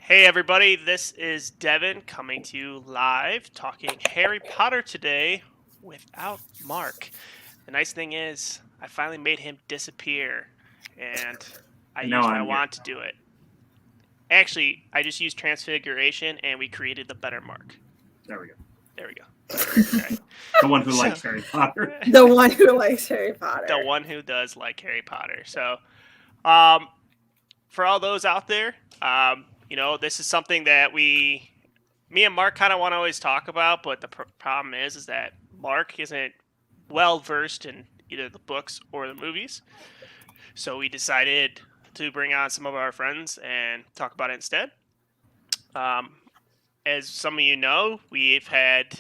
Hey everybody, this is Devin coming to you live talking Harry Potter today without Mark. The nice thing is, I finally made him disappear and I And now used my I'm here. wand to do it. Actually, I just used Transfiguration and we created the better Mark. There we go. There we go. Okay. The one who So- likes Harry Potter. The one who likes Harry Potter. The one who does like Harry Potter. So, for all those out there, this is something that me and Mark kind of want to always talk about, but the problem is that Mark isn't well versed in either the books or the movies. So we decided to bring on some of our friends and talk about it instead. As some of you know, we've had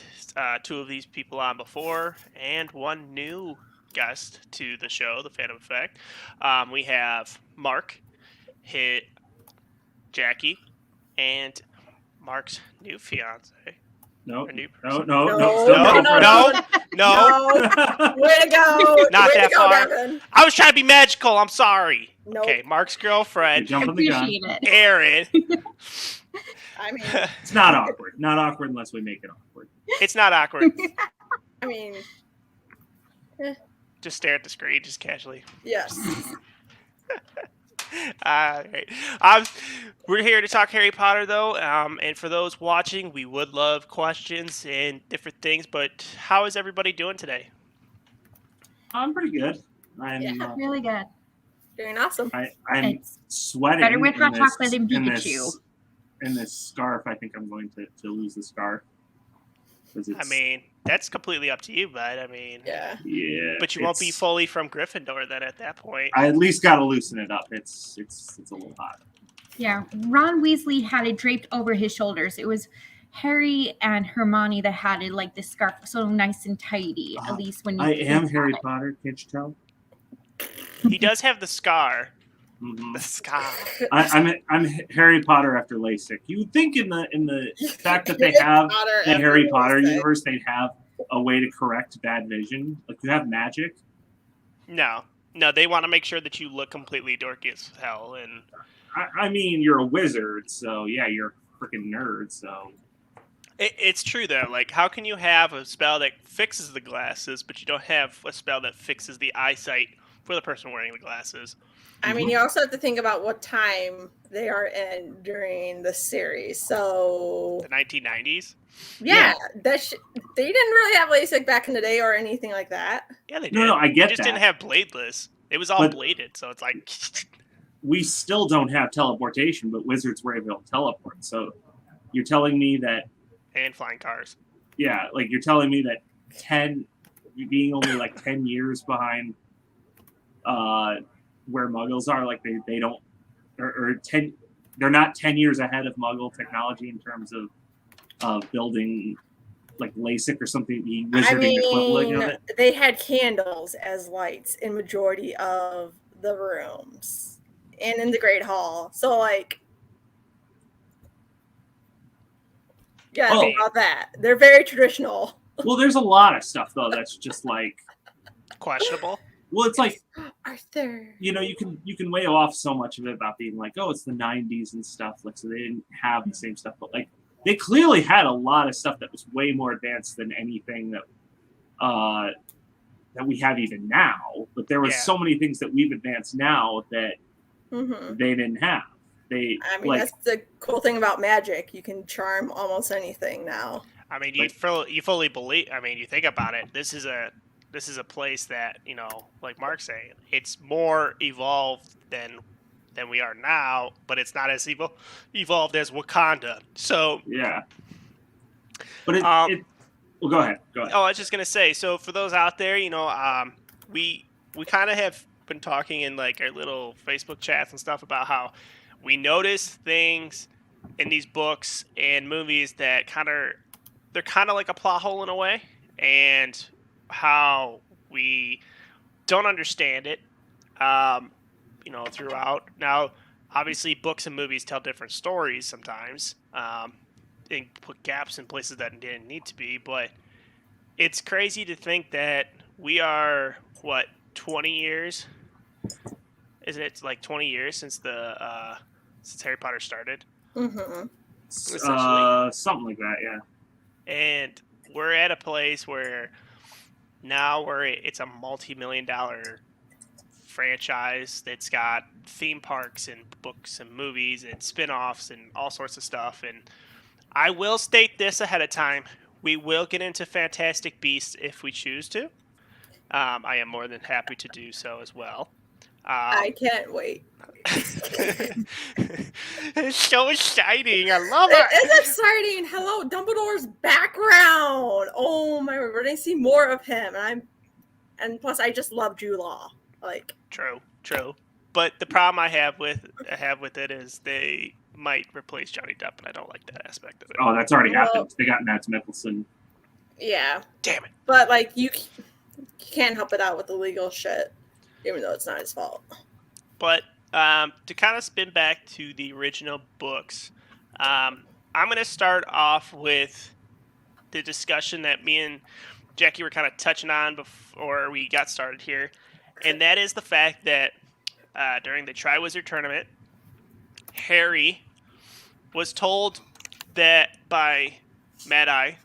two of these people on before and one new guest to the show, The Phantom Effect. We have Mark, hit Jackie, and Mark's new fiance. No, Or new no, person. no, No, no, still no, girlfriend. no. Way to go! Not Way that to go, far. Devin. I was trying to be magical. I'm sorry. Nope. Okay, Mark's You're girlfriend, jumping the gun. Appreciate it. Erin. I mean, It's not awkward. Not awkward unless we make it awkward. It's not awkward. I mean, Just stare at the screen, just casually. yes. Alright. We're here to talk Harry Potter, though. And for those watching, we would love questions and different things. But how is everybody doing today? I'm pretty good. I'm Yeah. Really good. Doing awesome. I'm It's sweating. better with in hot this- chocolate and in Pikachu. in this scarf. I think I'm going to lose the scarf. 'Cause I mean, that's completely up to you, bud. I mean, Yeah. yeah. but you won't be it's- fully from Gryffindor then at that point. I at least got to loosen it up. It's a little hot. Yeah, Ron Weasley had it draped over his shoulders. It was Harry and Hermione that had it like this scarf so nice and tidy. At least when you I am think Harry about it. Potter. Can't you tell? He does have the scar. Mhm. The scar. I'm Harry Potter after LASIK. You would think in the fact that they have the Harry Potter universe, they'd have a way to correct bad vision. Like you have magic. No, they want to make sure that you look completely dorky as hell. And I mean, you're a wizard, so yeah, you're a freaking nerd. So it's true though. Like, how can you have a spell that fixes the glasses, but you don't have a spell that fixes the eyesight for the person wearing the glasses? I mean, you also have to think about what time they are in during the series. So, The 1990s. yeah, they didn't really have LASIK back in the day or anything like that. Yeah, they did. No, I get They just that. didn't have bladeless. It was all But- bladed, so it's like we still don't have teleportation, but wizards were able to teleport. So you're telling me that, and flying cars. yeah, like you're telling me that being only like 10 years behind where Muggles are, like they don't, or 10, they're not 10 years ahead of Muggle technology in terms of building like LASIK or something, the I wizarding equivalent of mean, it. they had candles as lights in majority of the rooms and in the Great Hall. So, like, yeah, Oh. think about that. They're very traditional. Well, there's a lot of stuff though that's just like, Questionable. well, it's like, Arthur. you know, you can weigh off so much of it about being like, oh, it's the 90s and stuff, like so they didn't have the same stuff, but like they clearly had a lot of stuff that was way more advanced than anything that we have even now. But there were Yeah. so many things that we've advanced now that Hmm. they didn't have. They I mean, like that's the cool thing about magic. You can charm almost anything now. I mean, Like- you fully believe. I mean, you think about it. This is a place that, like Mark's saying, it's more evolved than we are now, but it's not as evolved as Wakanda. So, yeah. But well, go ahead. oh, I was just gonna say. So for those out there, we kind of have been talking in like our little Facebook chats and stuff about how we notice things in these books and movies that they're kind of like a plot hole in a way, and how we don't understand it, throughout. Now, obviously, books and movies tell different stories sometimes, and put gaps in places that didn't need to be, but it's crazy to think that we are, 20 years? Isn't it like 20 years since since Harry Potter started? Mm-hmm. Essentially. Something like that, yeah. And we're at a place where now it's a multi-million-dollar franchise that's got theme parks and books and movies and spin-offs and all sorts of stuff. And I will state this ahead of time. We will get into Fantastic Beasts if we choose to. I am more than happy to do so as well. I can't wait. It's so exciting. I love It it. is exciting. Hello, Dumbledore's background. Oh my word, we're gonna see more of him, and plus I just love Jude Law. Like, True. But the problem I have with it is they might replace Johnny Depp, and I don't like that aspect of it. Oh, that's already Well- happened. They got Mads Mikkelsen. yeah, Damn it. but like you can't help it out with the legal shit, even though it's not his fault. But to kind of spin back to the original books, I'm going to start off with the discussion that me and Jackie were kind of touching on before we got started here. And that is the fact that during the Triwizard Tournament, Harry was told that by Mad Eye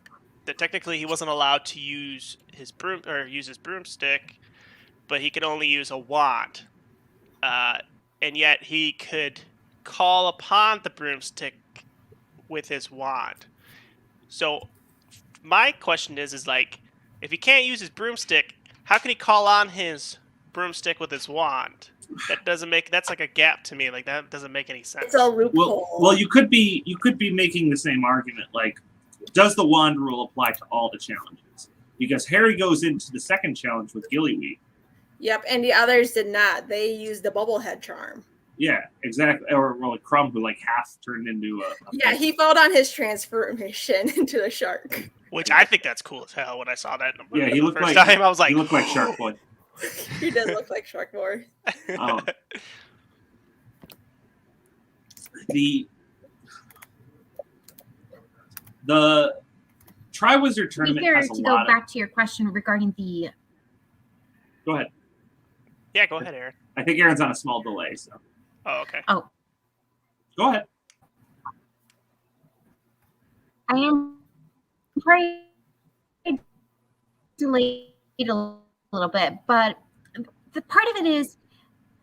that technically he wasn't allowed to use his broomstick, but he could only use a wand. And yet he could call upon the broomstick with his wand. So my question is like, if he can't use his broomstick, how can he call on his broomstick with his wand? That's like a gap to me. Like, that doesn't make any sense. It's a loophole. Well, you could be making the same argument. Like, does the wand rule apply to all the challenges? Because Harry goes into the second challenge with Gillyweed. Yep, and the others did not. They used the bubblehead charm. Yeah, exactly. Or like Crumb, who like half turned into a Yeah, he fell on his transformation into the shark. Which I think that's cool as hell when I saw that. Yeah, he the looked first like time. I was like, he looked like Shark Boy. He does look like Shark Boy. The Triwizard Tournament Here, has a to go lot of. back to your question regarding the Go ahead. Yeah, go ahead, Aaron. I think Aaron's on a small delay, so Oh, okay. go ahead. I am probably delayed a little bit, but the part of it is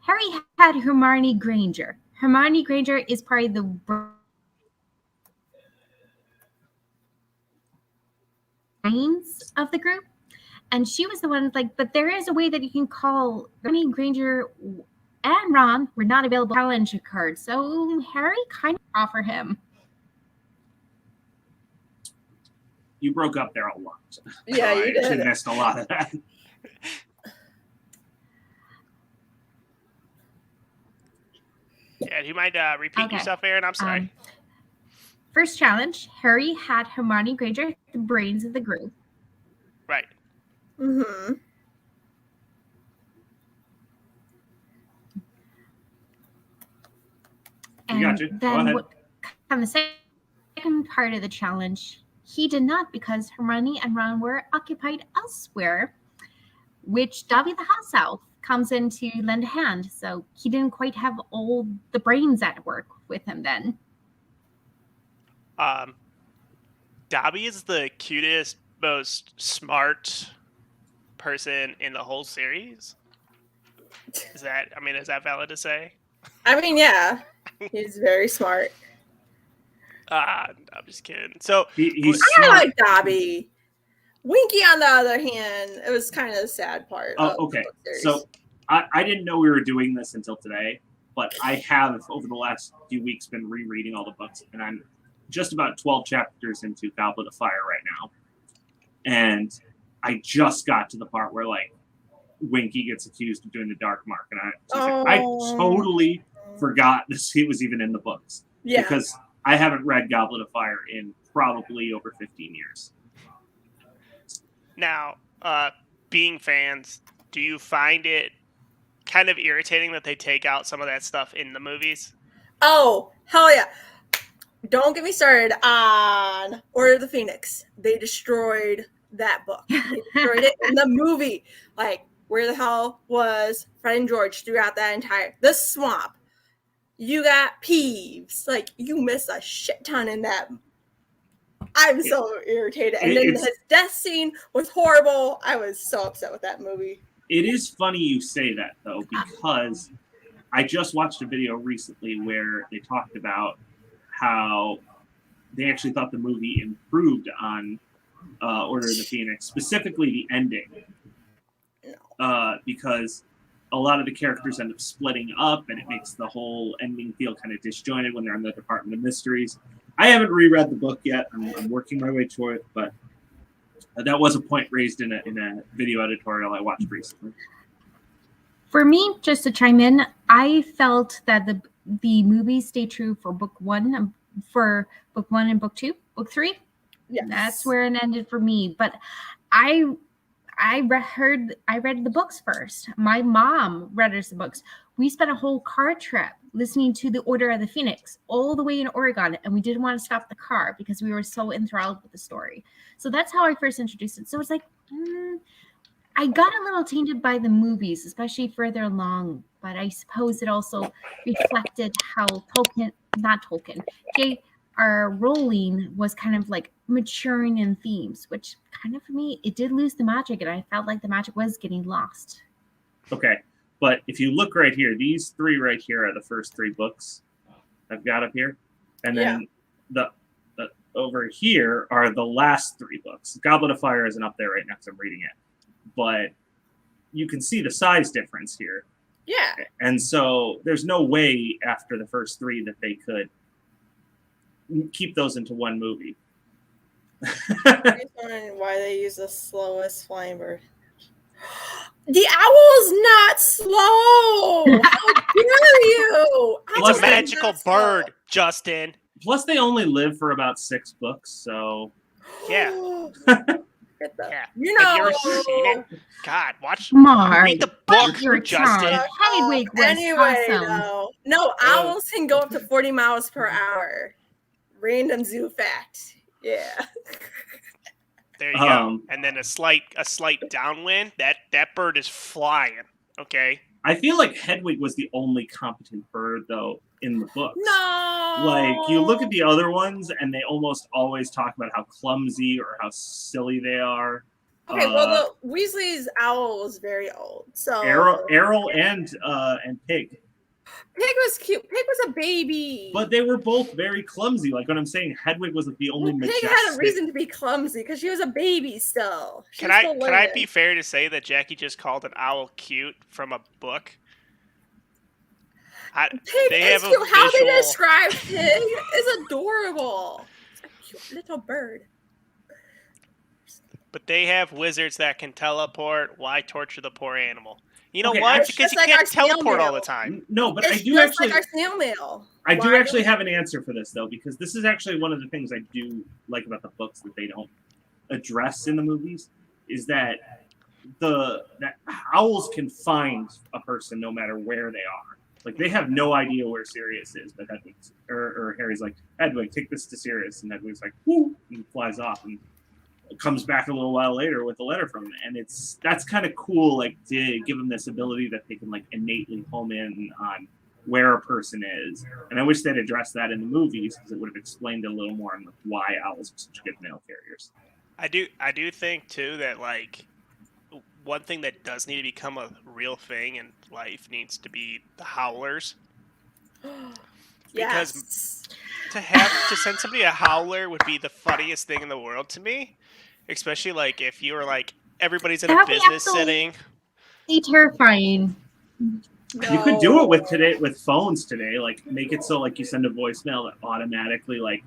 Harry had Hermione Granger. Hermione Granger is probably the brains of the group, and she was the one like, but there is a way that you can call Hermione Granger and Ron were not available challenge cards, so Harry kind of offered him. You broke up there a lot. Yeah, you I actually did. missed a lot of that. Yeah, do you mind repeat Okay. yourself, Aaron? I'm sorry. First challenge, Harry had Hermione Granger, the brains of the group. Right. Mm-hmm. And got you. Go then ahead. on the second part of the challenge, he did not because Hermione and Ron were occupied elsewhere, which Dobby the House Elf comes in to lend a hand. So he didn't quite have all the brains at work with him then. Dobby is the cutest, most smart person in the whole series. Is that valid to say? I mean, yeah, he's very smart. I'm just kidding. So He's I smart. like Dobby. Winky, on the other hand, it was kind of the sad part. Oh, of the okay. book series. So I didn't know we were doing this until today, but I have over the last few weeks been rereading all the books, and I'm just about 12 chapters into Goblet of Fire right now. And I just got to the part where like Winky gets accused of doing the Dark Mark, and I totally forgot this he was even in the books yeah, because I haven't read Goblet of Fire in probably over 15 years. now, being fans, do you find it kind of irritating that they take out some of that stuff in the movies? oh hell yeah! Don't get me started on Order of the Phoenix. They destroyed that book. They destroyed it in the movie. Like, where the hell was Fred and George throughout that entire the swamp? You got Peeves. Like, you miss a shit ton in that. I'm so irritated. And then It's- his death scene was horrible. I was so upset with that movie. It is funny you say that, though, because I just watched a video recently where they talked about how they actually thought the movie improved on Order of the Phoenix, specifically the ending. Because a lot of the characters end up splitting up, and it makes the whole ending feel kind of disjointed when they're in the Department of Mysteries. I haven't reread the book yet. I'm working my way toward it, but that was a point raised in a video editorial I watched recently. For me, just to chime in, I felt that the movies stay true for book one and book two. Book three, Yes. that's where it ended for me. But I read the books first. My mom read us the books. We spent a whole car trip listening to the Order of the Phoenix all the way in Oregon, and we didn't want to stop the car because we were so enthralled with the story. So that's how I first introduced it. So it's like, I got a little tainted by the movies, especially further along, but I suppose it also reflected how J.R. Rowling was kind of like maturing in themes, which kind of for me, it did lose the magic, and I felt like the magic was getting lost. Okay, but if you look right here, these three right here are the first three books I've got up here, and then the over here are the last three books. Goblet of Fire isn't up there right now because I'm reading it, but you can see the size difference here. Yeah. And so there's no way after the first three that they could keep those into one movie. I'm just wondering why they use the slowest flying bird. The owl's not slow. How dare you? It's a magical bird, Justin. Plus, they only live for about 6 books, so Yeah. Yeah. You know, have you ever seen it? God, watch. Mark, Read the bite book, your Justin. tongue. Hedwig was anyway, awesome. no, owls can go up to 40 miles per hour. Random zoo fact. Yeah. There you go. And then a slight downwind. That bird is flying. Okay. I feel like Hedwig was the only competent bird, though, in the books. No. Like, you look at the other ones, and they almost always talk about how clumsy or how silly they are. Okay, well, the Weasley's owl was very old. So Errol and Pig. Pig was cute. Pig was a baby. But they were both very clumsy. Like, when I'm saying Hedwig was the only majestic. Pig had a reason to be clumsy because she was a baby still. Can I be fair to say that Jackie just called an owl cute from a book? Pig is cute. How they describe Pig is adorable. It's a cute little bird. But they have wizards that can teleport. Why torture the poor animal? You know Okay, what? Because you can't teleport all the time. No, but It's I do just actually. like our snail mail. I do actually have an answer for this, though, because this is actually one of the things I do like about the books that they don't address in the movies, is that that owls can find a person no matter where they are. Like, they have no idea where Sirius is, but Hedwig's or Harry's like, Hedwig, take this to Sirius, and Hedwig's like, whoo, and flies off and comes back a little while later with a letter from him. And that's kind of cool, like, to give them this ability that they can like innately home in on where a person is. And I wish they'd addressed that in the movies, because it would have explained a little more on why owls are such good mail carriers. I do think too that, like, one thing that does need to become a real thing in life needs to be the howlers. Because to send somebody a howler would be the funniest thing in the world to me. Especially like if you were like everybody's in a business setting. Terrifying. No. You could do it with phones today. Like, make it so like you send a voicemail that automatically like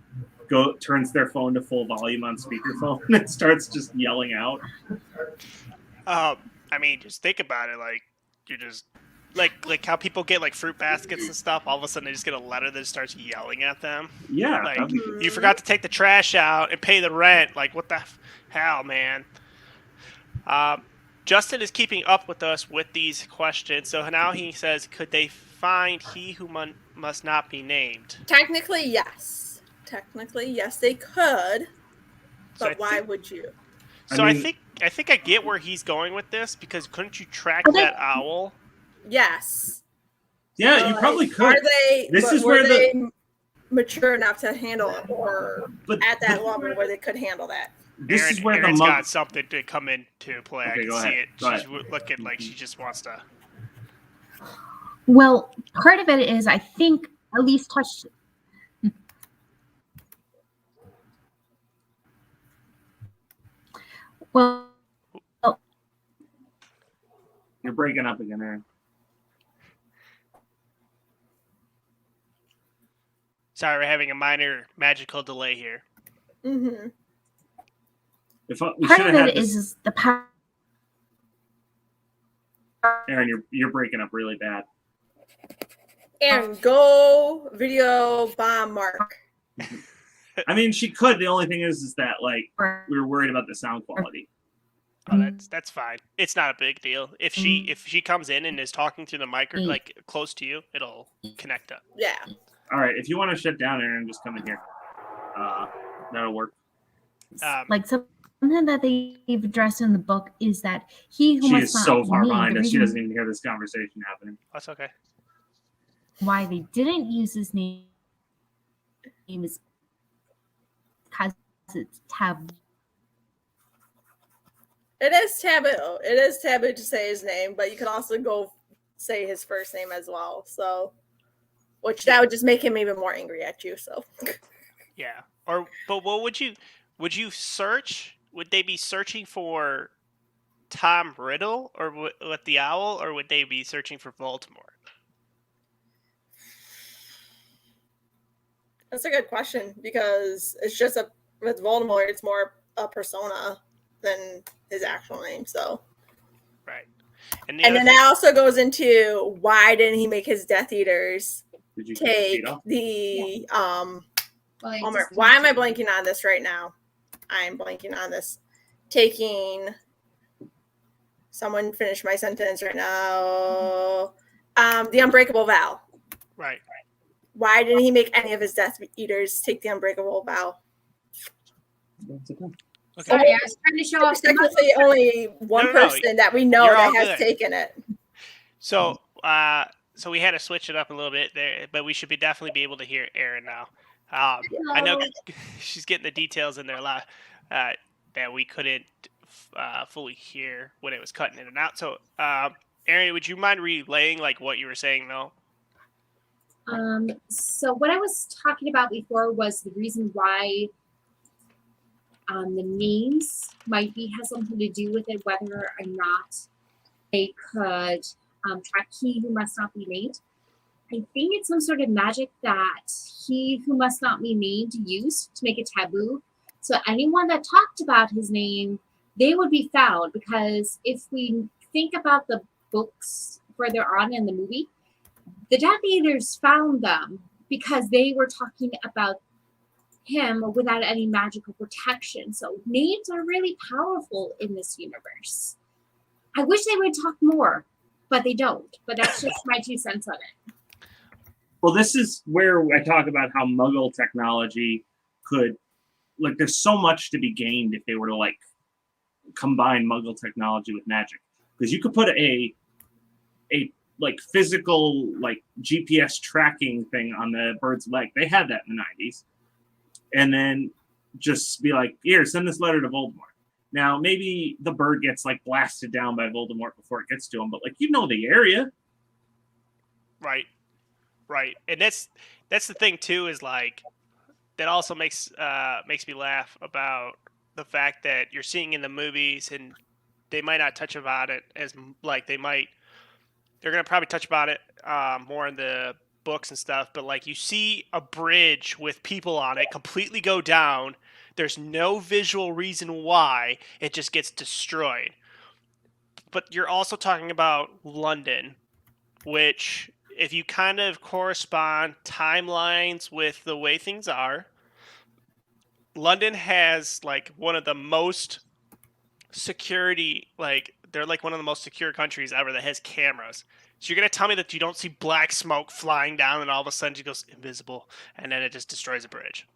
turns their phone to full volume on speakerphone and starts just yelling out. I mean, just think about it. Like, you're just like how people get like fruit baskets and stuff. All of a sudden, they just get a letter that starts yelling at them. Yeah, like you forgot to take the trash out and pay the rent. Like, what the hell, man? Justin is keeping up with us with these questions. So now he says, could they find he who must not be named? Technically, yes. They could. But why would you? So I think I get where he's going with this, because couldn't you track that owl? Yes. Yeah, you probably could. Are they? This but is were where they mature enough to handle it, or But at that level where they could handle that? this is where Aaron's the got something to come into play. Okay, I can go see ahead. it. Go She's ahead. looking like she just wants to. Well, part of it is I think Elise touched. Well, You're breaking up again, Aaron. Sorry, we're having a minor magical delay here. Mm-hmm. We part should of have had it this. is the power. Aaron, you're breaking up really bad. Aaron, go video bomb Mark. I mean, she could. The only thing is that like we were worried about the sound quality. Oh, that's fine. It's not a big deal. If she comes in and is talking through the mic or like close to you, it'll connect up. Yeah. All right, if you want to shut down, Aaron, just come in here. That'll work. Like something that they've addressed in the book is that he who She must is not so be far named, behind the us. She reason doesn't even hear this conversation happening. That's okay. why they didn't use his name is because it's taboo. It is taboo. It is taboo to say his name, but you can also go say his first name as well. So, which that would just make him even more angry at you. So, Yeah. But what would you search? Would they be searching for Tom Riddle or with the owl, or would they be searching for Voldemort? that's a good question because it's just with Voldemort, it's more a persona than his actual name. So, Right. And then that also goes into why didn't he make his Death Eaters Did you take the why am I blanking on this right now? I'm blanking on this. Taking someone finish my sentence right now. The Unbreakable Vow. Right. Why didn't he make any of his Death Eaters take the Unbreakable Vow? Okay. Sorry, I was trying to show off. There's technically only one No. person that we know You're that all has good. taken it. So so we had to switch it up a little bit there, but we should definitely be able to hear Aaron now. I know she's getting the details in there a lot that we couldn't fully hear when it was cutting in and out. So, Aaron, would you mind relaying like what you were saying though? So what I was talking about before was the reason why the names might have something to do with it, whether or not they could track he who must not be named. I think it's some sort of magic that he who must not be named used to make it taboo. So anyone that talked about his name, they would be found, because if we think about the books further on in the movie, the Death Eaters found them because they were talking about him without any magical protection. So names are really powerful in this universe. I wish they would talk more, but they don't. But that's just my 2 cents on it. Well, this is where I talk about how Muggle technology could, like, there's so much to be gained if they were to like combine Muggle technology with magic, because you could put a like physical like GPS tracking thing on the bird's leg. They had that in the 90s, and then just be like, here, send this letter to Voldemort. Now maybe the bird gets like blasted down by Voldemort before it gets to him, but like, you know, the area. Right. And that's the thing too, is like that also makes me laugh about the fact that you're seeing in the movies, and they might not touch about it as like they're gonna probably touch about it more in the books and stuff, but like you see a bridge with people on it completely go down. There's no visual reason why, it just gets destroyed. But you're also talking about London, which, if you kind of correspond timelines with the way things are, London has like one of the most security, like they're like one of the most secure countries ever that has cameras. So you're going to tell me that you don't see black smoke flying down and all of a sudden it goes invisible and then it just destroys a bridge?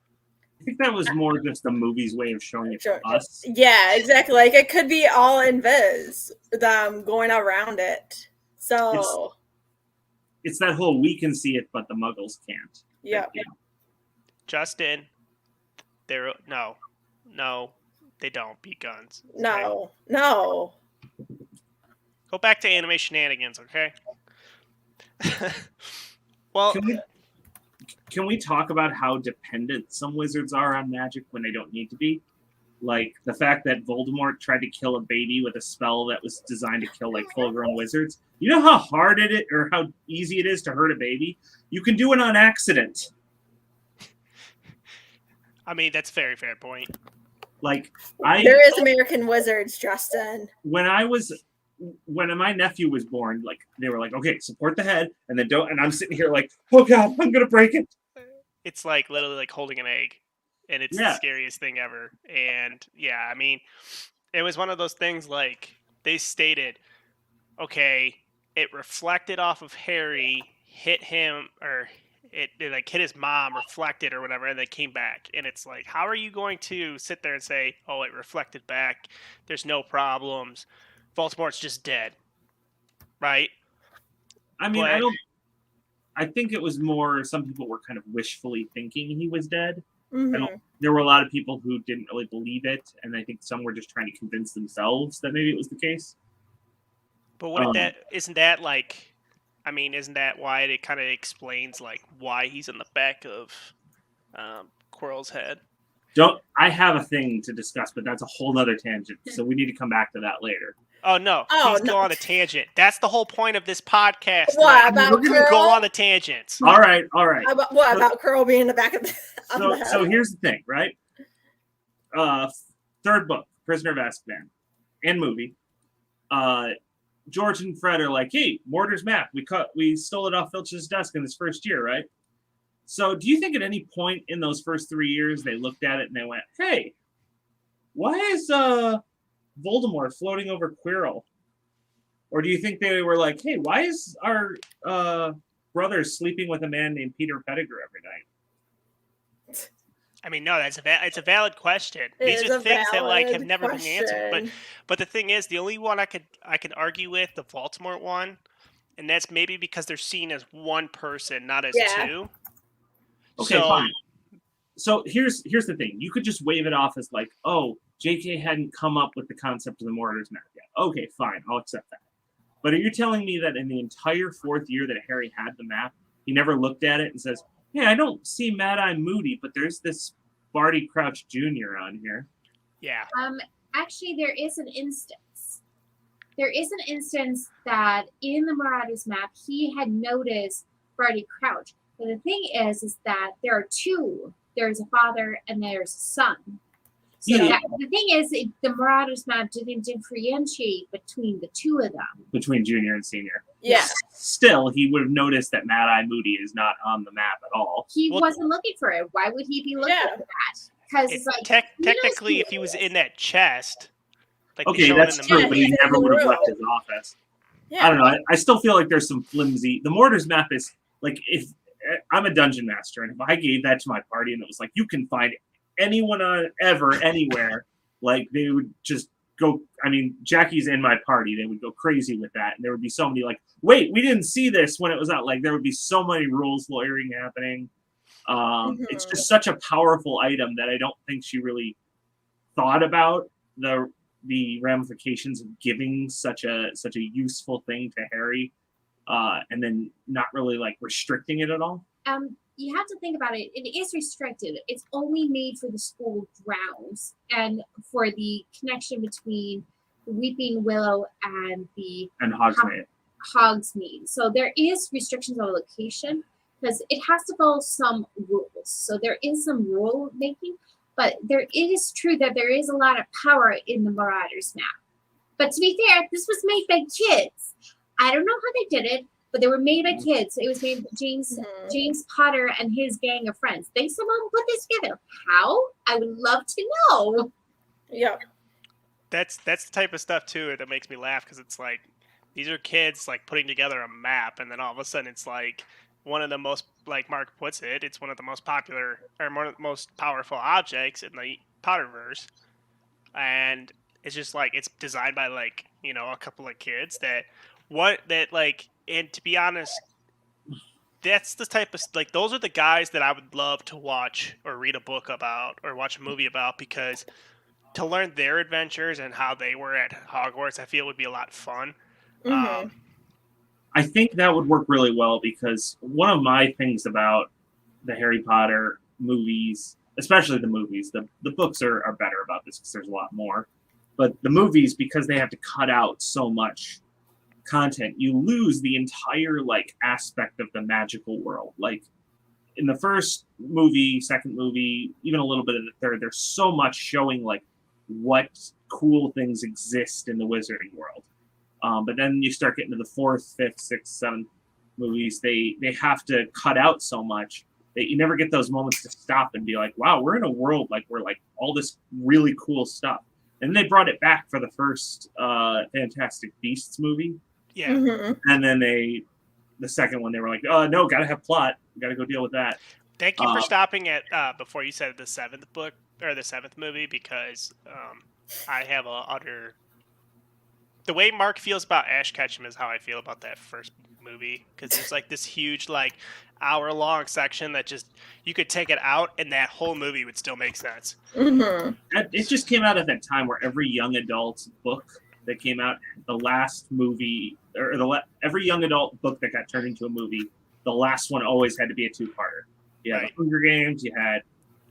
I think that was more just the movie's way of showing it to us. Yeah, exactly. Like it could be all invis, them going around it. So it's that whole we can see it, but the Muggles can't. Yep. Justin, no, they don't beat guns. okay? No. Go back to anime shenanigans, okay? Well, Can we talk about how dependent some wizards are on magic when they don't need to be? Like the fact that Voldemort tried to kill a baby with a spell that was designed to kill like full-grown wizards. You know how hard it is, or how easy it is to hurt a baby? You can do it on accident. I mean, that's a very fair point. Like There is American Wizards, Justin. when my nephew was born, like they were like, okay, support the head, and then don't. And I'm sitting here like, oh god, I'm gonna break it. It's like literally like holding an egg, and it's the Yeah. scariest thing ever. And yeah, I mean, it was one of those things like they stated, okay, it reflected off of Harry, hit him, or it like hit his mom, reflected or whatever, and then came back. And it's like, how are you going to sit there and say, oh, it reflected back, there's no problems, Voldemort's just dead, right? I mean, But- I think it was more some people were kind of wishfully thinking he was dead. Mhm. There were a lot of people who didn't really believe it, and I think some were just trying to convince themselves that maybe it was the case. But wouldn't Um, that isn't that like, I mean, isn't that why it kind of explains like why he's in the back of Quirrell's head? I have a thing to discuss, but that's a whole other tangent. So we need to come back to that later. Oh no, Oh, please go no. on a tangent. That's the whole point of this podcast. What tonight. about We're gonna go Quirrell? on the tangents. All right. What about Curl being in the back of the, So here's the thing, right? Third book, Prisoner of Azkaban, and movie. George and Fred are like, hey, Mortar's map. We stole it off Filch's desk in his first year, right? So do you think at any point in those first 3 years they looked at it and they went, hey, why is Voldemort floating over Quirrell? Or do you think they were like, hey, why is our brother sleeping with a man named Peter Pettigrew every night? I mean, no, it's a valid question. It These is are a things that like have valid never been answered. question. But the thing is, the only one I can argue with, the Voldemort one, and that's maybe because they're seen as one person, not as Yeah. two. Okay, So- fine. So here's the thing. You could just wave it off as like, oh, JK hadn't come up with the concept of the Mortar's map yet. Okay, fine, I'll accept that. But are you telling me that in the entire fourth year that Harry had the map, he never looked at it and says, hey, I don't see Mad Eye Moody, but there's this Barty Crouch Jr. on here. Yeah. Actually, there is an instance. There is an instance that in the Marauders map, he had noticed Barty Crouch. But the thing is that there are two. There's a father and there's a son. So Yeah. the thing is, the Marauders map didn't differentiate between the two of them. Between junior and senior. Yeah. Still, he would have noticed that Mad Eye Moody is not on the map at all. He Well- wasn't looking for it. Why would he be looking Yeah. for that? Because it's like Technically, who if he was it in that chest, like they Okay, show it that's in the true, movie. but he He's in never the would have room. left his office. Yeah. I don't know. I still feel like there's some flimsy. The Mortar's map is like, if I'm a dungeon master, and if I gave that to my party and it was like, you can find anyone on ever anywhere, like they would just go. I mean, Jackie's in my party. They would go crazy with that, and there would be so many like, wait, we didn't see this when it was out. Like there would be so many rules lawyering happening. It's just such a powerful item that I don't think she really thought about the ramifications of giving such a useful thing to Harry, and then not really like restricting it at all. You have to think about it. It is restricted. It's only made for the school grounds and for the connection between the Weeping Willow and the And Hogsmeade. Hogsmeade. So there is restrictions on location because it has to follow some rules. So there is some rule making, but it is true that there is a lot of power in the Marauders map. But to be fair, this was made by kids. I don't know how they did it, but they were made by kids. It was made by James Potter and his gang of friends. They somehow put this together. How? I would love to know. Yeah. That's the type of stuff too that makes me laugh because it's like these are kids like putting together a map, and then all of a sudden it's like one of the most, like Mark puts it, it's one of the most popular or one of the most powerful objects in the Potterverse, and it's just like it's designed by like a couple of kids that like. And to be honest, that's the type of like those are the guys that I would love to watch or read a book about or watch a movie about, because to learn their adventures and how they were at Hogwarts, I feel would be a lot of fun. Mhm. I think that would work really well, because one of my things about the Harry Potter movies, especially the movies, the books are better about this because there's a lot more. But the movies, because they have to cut out so much content, you lose the entire like aspect of the magical world. Like in the first movie, second movie, even a little bit of the third, there's so much showing like what cool things exist in the wizarding world. But then you start getting to the fourth, fifth, sixth, seventh movies. They have to cut out so much that you never get those moments to stop and be like, "Wow, we're in a world like we're like all this really cool stuff." And they brought it back for the first Fantastic Beasts movie, Yeah. Mhm. and then the second one they were like, "Oh no, gotta have plot, gotta go deal with that." Thank you for Uh, stopping at before you said the seventh book or the seventh movie, because I have a utter the way Mark feels about Ash Ketchum is how I feel about that first movie, because there's like this huge like hour-long section that just you could take it out and that whole movie would still make sense. Mhm. It just came out at that time where every young adult book that came out, the last movie or every young adult book that got turned into a movie, the last one always had to be a two-parter. You had Right. the Hunger Games, you had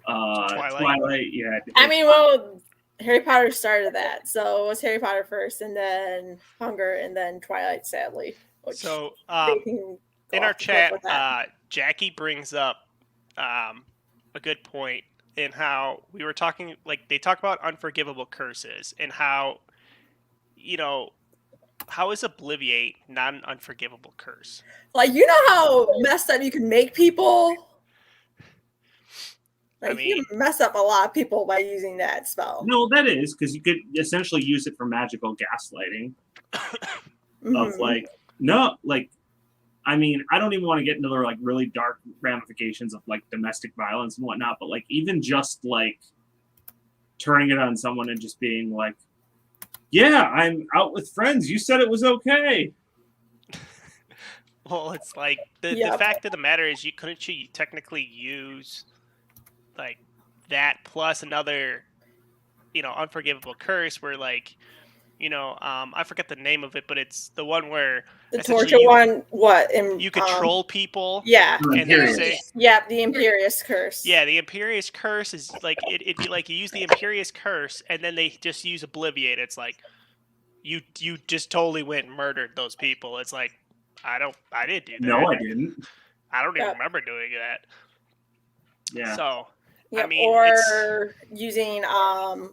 Twilight, you had. I mean, well, Harry Potter started that, so it was Harry Potter first, and then Hunger, and then Twilight. Sadly, which So they can go in our off the cliff chat, with that. Jackie brings up a good point in how we were talking, like they talk about unforgivable curses and how, how is Obliviate not an unforgivable curse? Like, you know how messed up you can make people. I Like, you mean- can mess up a lot of people by using that spell. No, that is because you could essentially use it for magical gaslighting. Of Mhm. like, no, like, I mean, I don't even want to get into the like really dark ramifications of like domestic violence and whatnot, but like even just like turning it on someone and just being like, "Yeah, I'm out with friends. You said it was okay." Well, it's like the Yep. fact of the matter is, you technically use like that plus another, unforgivable curse where like, I forget the name of it, but it's the one where The essentially torture one, what? you control people. Yeah. Oh, And then you Imperious. say, Yep, the Imperious Curse. yeah, the Imperious Curse is like it'd be like you use the Imperious Curse and then they just use Obliviate. It's like you just totally went and murdered those people. It's like I didn't do that. No, I didn't. I don't even Yep. remember doing that. Yeah. So Yep. I mean, or using oh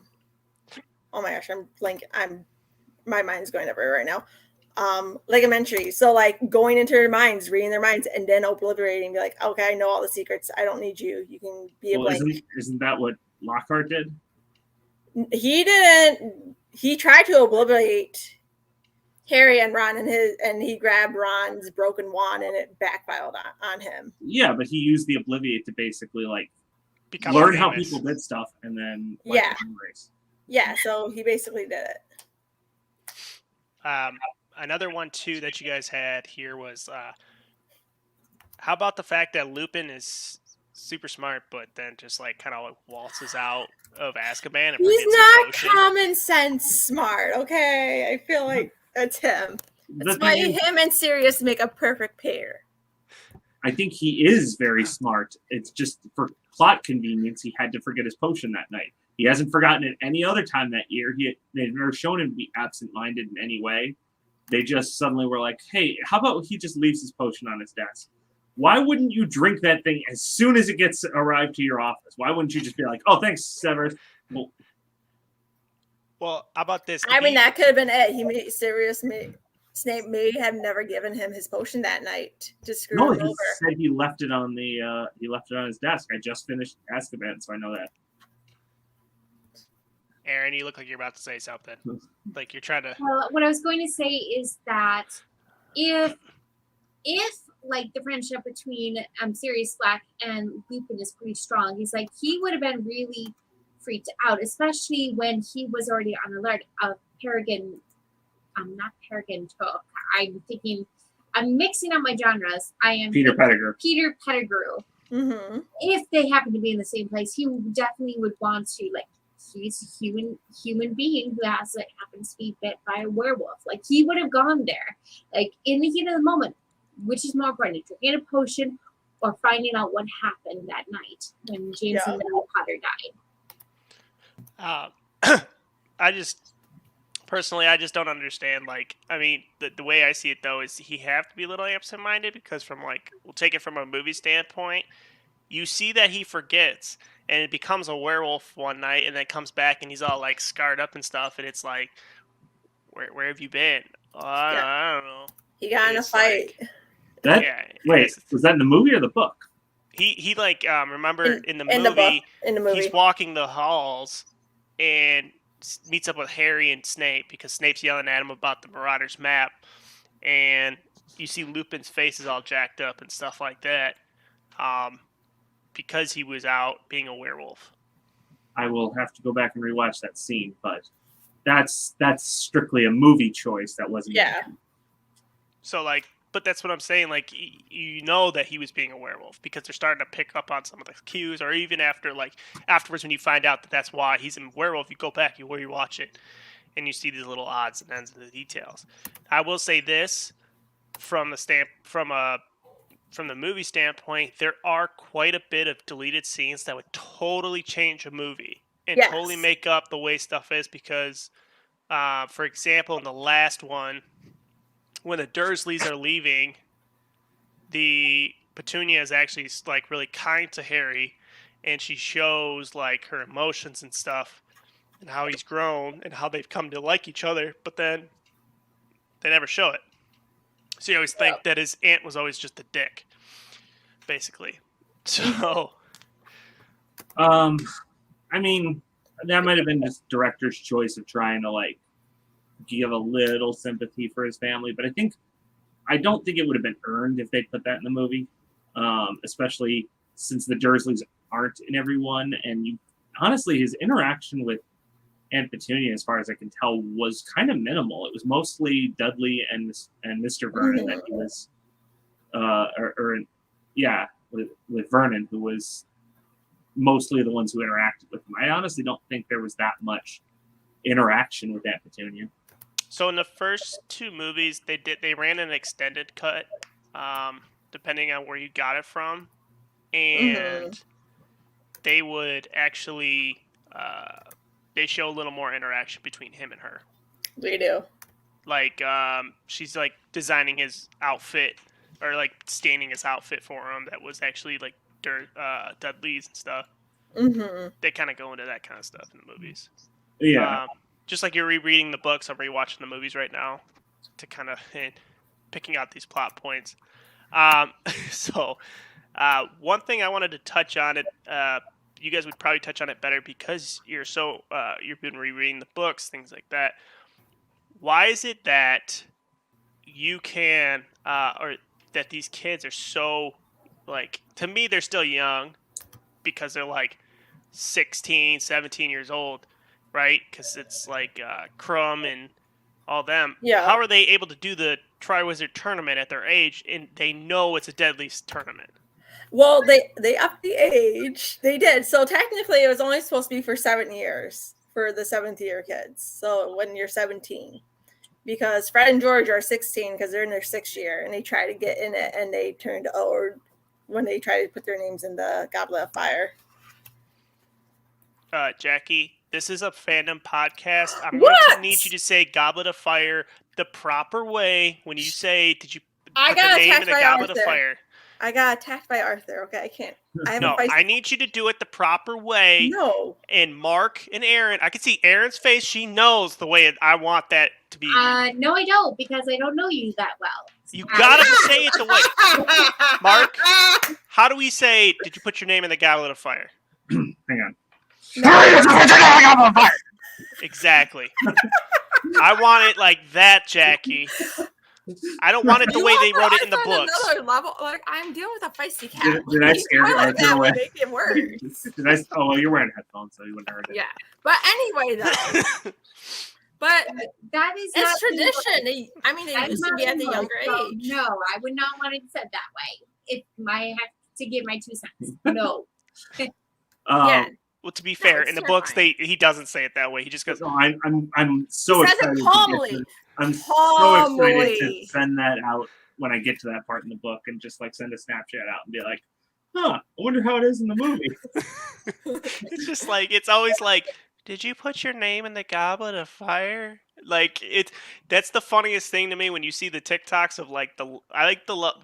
my gosh, my mind's going everywhere right now. Ligamentary. So like going into their minds, reading their minds, and then obliterating, be like, okay, I know all the secrets. I don't need you. You can be a Well, blank. isn't that what Lockhart did? He didn't. He tried to obliterate Harry and Ron, and he grabbed Ron's broken wand, and it backfired on him. Yeah, but he used the Obliviate to basically like become learn how famous. people did stuff and then Yeah. the memories. Yeah, so he basically did it. Another one too that you guys had here was how about the fact that Lupin is super smart, but then just like kind of like waltzes out of Azkaban and He's forgets his not potion. common sense smart, okay? I feel like that's him. The That's why thing is, him and Sirius make a perfect pair. I think he is very smart. It's just for plot convenience, he had to forget his potion that night. He hasn't forgotten it any other time that year. They've never shown him to be absent-minded in any way. They just suddenly were like, hey, how about he just leaves his potion on his desk? Why wouldn't you drink that thing as soon as it gets arrived to your office? Why wouldn't you just be like, oh, thanks, Severus? Well, how about this? I mean, that could have been it. Snape may have never given him his potion that night to screw No, him he over. said he left it on his desk. I just finished Azkaban, so I know that. Aaron, you look like you're about to say something. Like you're trying to. Well, what I was going to say is that if like the friendship between Sirius Black and Lupin is pretty strong, he's like he would have been really freaked out, especially when he was already on alert of Peregrine. Not Peregrine Took. I'm thinking I'm mixing up my genres. I am Peter Pettigrew. Peter Pettigrew. Mm-hmm. If they happen to be in the same place, he definitely would want to, like, he's a human being who has, like, happens to be bit by a werewolf. Like, he would have gone there, like, in the heat of the moment, which is more important, drinking a potion or finding out what happened that night when James and Mary Potter died. I just don't understand. Like, I mean, the way I see it though is he have to be a little absent-minded because from like, we'll take it from a movie standpoint. You see that he forgets and it becomes a werewolf one night and then comes back and he's all like scarred up and stuff. And it's like, where have you been? Oh, I don't know. He got in a It's fight. like- Wait, was that in the movie or the book? He like remember in the in the movie book, in the movie. he's walking the halls and meets up with Harry and Snape because Snape's yelling at him about the Marauders map, and you see Lupin's face is all jacked up and stuff like that, because he was out being a werewolf. I will have to go back and rewatch that scene, but that's strictly a movie choice. That wasn't. Yeah. So like, but that's what I'm saying. Like, you know that he was being a werewolf because they're starting to pick up on some of the cues, or even afterwards when you find out that that's why he's a werewolf, you go back, you watch it, and you see these little odds and ends of the details. I will say this from the movie standpoint, there are quite a bit of deleted scenes that would totally change a movie and Yes. totally make up the way stuff is because, for example, in the last one, when the Dursleys are leaving, the Petunia is actually like really kind to Harry, and she shows like her emotions and stuff, and how he's grown and how they've come to like each other. But then they never show it, so you always think that his aunt was always just a dick, basically. So, I mean, that might have been just director's choice of trying to like give a little sympathy for his family, but I don't think it would have been earned if they put that in the movie, especially since the Dursleys aren't in every one, and honestly, his interaction with Aunt Petunia, as far as I can tell, was kind of minimal. It was mostly Dudley and Mr. Vernon that he was, with Vernon, who was mostly the ones who interacted with him. I honestly don't think there was that much interaction with Aunt Petunia. So in the first two movies, they ran an extended cut, depending on where you got it from, and they would actually they show a little more interaction between him and her. We do. Like she's like designing his outfit or like staining his outfit for him. That was actually like Dudley's and stuff. Mm-hmm. They kind of go into that kind of stuff in the movies. Yeah. Just like you're rereading the books, I'm rewatching the movies right now to kind of picking out these plot points. So one thing I wanted to touch on it, you guys would probably touch on it better because you've been rereading the books, things like that. Why is it that you can, or that these kids are so, like, to me, they're still young because they're like 16, 17 years old. Right, because it's like Crumb and all them. Yeah. How are they able to do the Triwizard Tournament at their age, and they know it's a Deadly tournament? Well, they upped the age. They did. So technically, it was only supposed to be for 7 years for the 7th year kids. So when you're 17, because Fred and George are 16 because they're in their 6th year, and they try to get in it, and they turned old when they try to put their names in the Goblet of Fire. Jackie, this is a fandom podcast. I'm going to need you to say Goblet of Fire the proper way. When you say, did you put I the got name in attacked the by Goblet of Arthur. Fire? I got attacked by Arthur. Okay, I can't. I have No, a feisty. I need you to do it the proper way. No. And Mark and Aaron, I can see Aaron's face. She knows the way I want that to be. No, I don't, because I don't know you that well. You gotta say it the way. Mark, how do we say, did you put your name in the Goblet of Fire? Hang on. Exactly. I want it like that, Jackie. I don't want it the way they wrote it in the books. Another level. Like, I'm dealing with a feisty cat. Did I scare you? Like that away? would make it worse. Oh, well, you're wearing headphones, so you wouldn't heard it. Yeah. But anyway, though. But That is it's not tradition. I mean, it That's used to not be at the English, younger so age. No, I would not want it said that way. If I have to give my 2 cents, no. Yeah. Well, to be fair, it's in the books, terrifying. he doesn't say it that way. He just goes, No, I'm so He says it excited. calmly. I'm so excited Calmly. to send that out when I get to that part in the book and just like send a Snapchat out and be like, huh, I wonder how it is in the movie. it's just like, it's always like, did you put your name in the goblet of fire? Like that's the funniest thing to me when you see the TikToks of like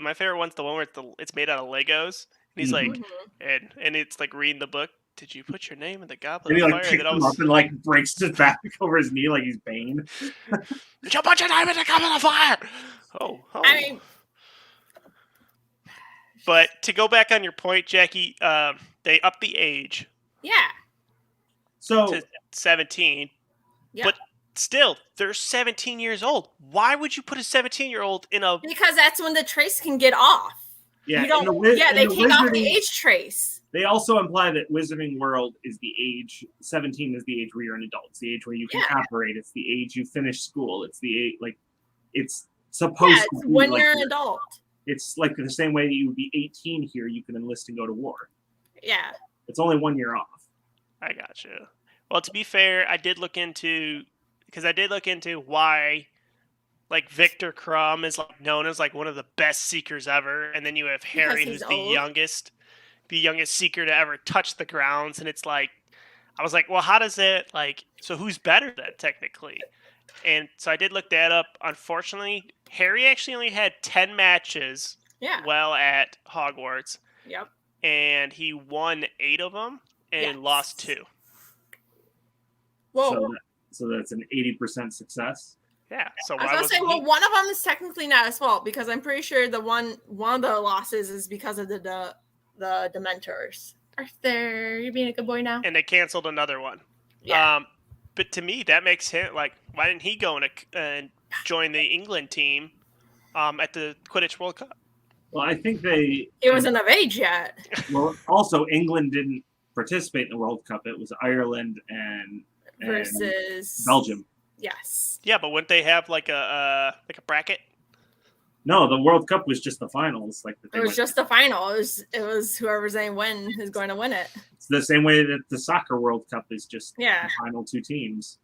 my favorite one's the one where it's made out of Legos and he's like, Mhm. and it's like reading the book. Did you put your name in the goblet And he of like fire? picks him up and like breaks his back over his knee like he's Bane. Did you put your name in the goblet of fire? Oh. I mean, But to go back on your point, Jackie, they upped the age yeah. So to 17. Yeah. But still, they're 17 years old. Why would you put a 17-year-old in a... Because that's when the trace can get off. yeah, You don't, they they take off the age trace. They also imply that Wizarding World is the age 17 is the age where you're an adult. It's the age where you can operate. It's the age you finish school. It's the age it's supposed Yeah, to it's be when like you're an adult. It's like the same way that you would be 18 here, you can enlist and go to war. Yeah. It's only 1 year off. I gotcha. Well, to be fair, I did look into why, like, Victor Crumb is like known as like one of the best seekers ever, and then you have Harry, he's who's old. the youngest seeker to ever touch the grounds, and it's like, I was like, well, how does it like? So who's better then technically? And so I did look that up. Unfortunately, Harry actually only had 10 matches Yeah. while at Hogwarts, Yep. and he won 8 of them and Yes. lost 2. Whoa. So that's an 80% success. Yeah. So I was why gonna say, wasn't well, he? one of them is technically not his fault because I'm pretty sure one of the losses is because of the Dementors. Arthur, you're being a good boy now. And they canceled another one. Yeah. But to me, that makes him like, why didn't he go and join the England team at the Quidditch World Cup? Well, I think He wasn't of age yet. well, also England didn't participate in the World Cup. It was Ireland and Versus Belgium. Yes. Yeah, but wouldn't they have like a bracket? No, the World Cup was just the finals. Like It was just the final. It was whoever's going to win is going to win it. It's the same way that the Soccer World Cup is just Yeah. the final 2 teams.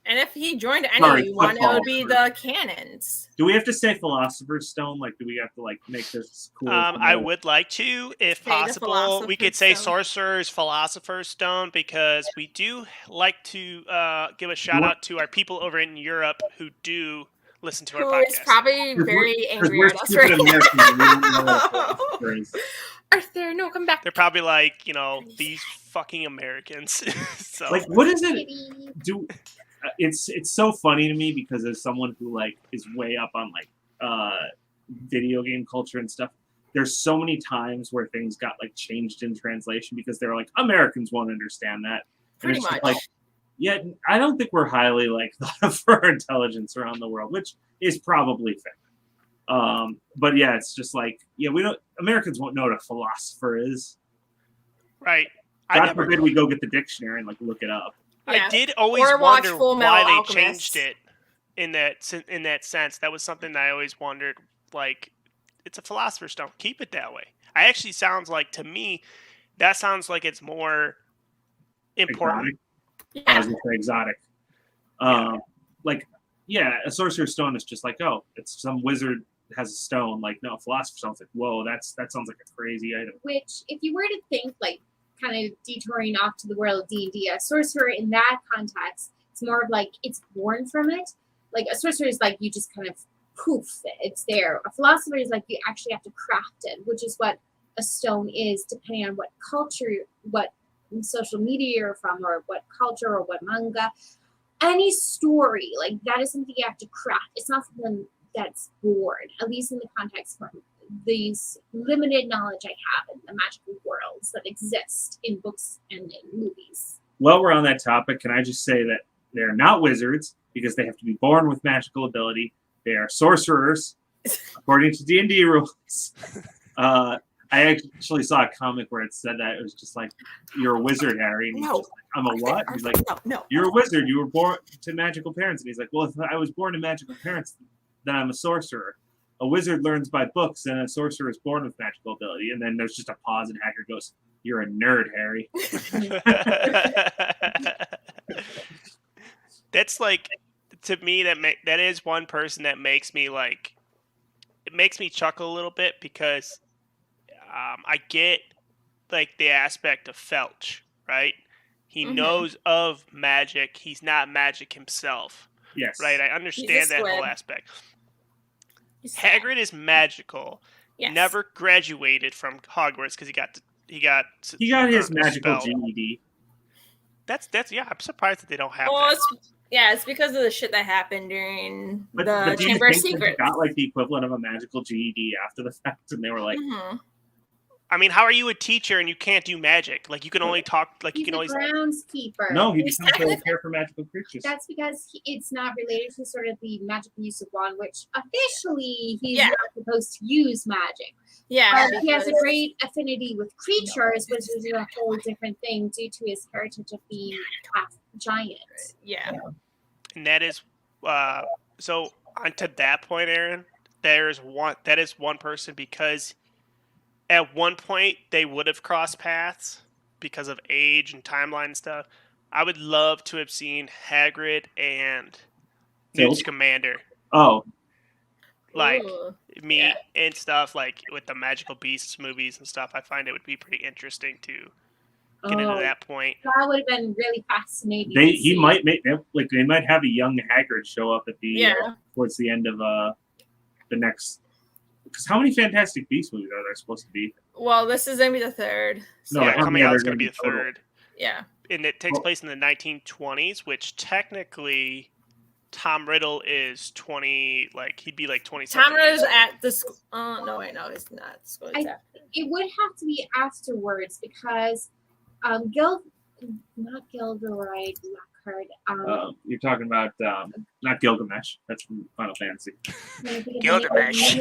And if he joined Sorry, anyone, it football. would be the Cannons. Do we have to say Philosopher's Stone? Like, do we have to like make this cool? I would like to, if Say the possible. We Philosopher's could say Stone. Sorcerer's Philosopher's Stone because we do like to give a shout out to our people over in Europe who do listen to our Who is podcast. probably Because very we're angry at us stupid right Americans and we don't know what now. philosopher is. Arthur, no, come back. They're probably like, these fucking Americans. So Like, what is it? Maybe. It's so funny to me because as someone who like is way up on like video game culture and stuff, there's so many times where things got like changed in translation because they're like Americans won't understand that. And Pretty it's just much. like, yeah, I don't think we're highly like thought of for our intelligence around the world, which is probably fair. But yeah, it's just like, yeah, Americans won't know what a philosopher is. right. God forbid we go get the dictionary and like look it up. Yeah. I did always Or watch wonder Full Metal why they Alchemist. changed it in that sense. That was something that I always wondered. Like, it's a Philosopher's Stone. Keep it that way. I actually sounds like, to me, that sounds like it's more important. Exotic. I was Yeah. gonna say exotic. Like, yeah, a sorcerer's stone is just like, oh, it's some wizard has a stone. Like, no, philosopher's stone's like, whoa, that sounds like a crazy item. Which, if you were to think, like, kind of detouring off to the world of D&D, a sorcerer in that context, it's more of like it's born from it. Like, a sorcerer is like you just kind of poof, it's there. A philosopher is like you actually have to craft it, which is what a stone is, depending on what culture, what social media you're from, or what culture, or what manga. Any story, like, that is something you have to craft. It's not something that's born, at least in the context from these limited knowledge I have in the magical worlds that exist in books and in movies. While we're on that topic, can I just say that they're not wizards because they have to be born with magical ability. They are sorcerers, according to D&D rules. I I actually saw a comic where it said that it was just like, "You're a wizard, Harry." And he's No. just like, "I'm a what?" He's like, no. "You're a wizard. You were born to magical parents." And he's like, "Well, if I was born to magical parents, then I'm a sorcerer. A wizard learns by books, and a sorcerer is born with magical ability." And then there's just a pause, and Hagrid goes, "You're a nerd, Harry." That's like, to me, that is one person that makes me like, it makes me chuckle a little bit because I get like the aspect of Felch, right? He Mhm. knows of magic. He's not magic himself, Yes. right? I understand that whole squib. aspect. Hagrid is magical. Yes. Never graduated from Hogwarts because he got his magical spell. GED. That's yeah. I'm surprised that they don't have Well, that. it's because of the shit that happened during But the do you Chamber of think that he Secrets. got like the equivalent of a magical GED after the fact, and they were like, Mhm. I mean, how are you a teacher and you can't do magic? Like you can only talk. Like you He's can a always. groundskeeper. "No, he He's becomes a technically- care for magical creatures." That's because it's not related to sort of the magical use of wand, which officially he's Yeah. not supposed to use magic. Yeah. But he has a because- great affinity with creatures, which is a whole different thing due to his heritage of being half giant. Yeah. And that is, so onto that point, Aaron. That is one person because at one point they would have crossed paths because of age and timeline and stuff. I would love to have seen Hagrid and Newt Filch? Scamander Oh, like Ooh. meet and stuff, like with the Magical Beasts movies and stuff. I find it would be pretty interesting to get into Oh, that point. that would have been really fascinating. they to he see. might make like they might have a young Hagrid show up at the Yeah. towards the end of the next. Because how many Fantastic Beasts movies are there supposed to be? Well, this is gonna be the third. So, No, Yeah, how many coming out are is there going to be gonna the be total? third. yeah. And it takes Well- place in the 1920s, which technically Tom Riddle is 20, like he'd be like 20 Tom something years is old. at the school. No, wait, no, he's not. at School. He's I- at- It would have to be afterwards because not Gilderoy Lockhart. You're talking about not Gilgamesh. That's from Final Fantasy. Gilgamesh.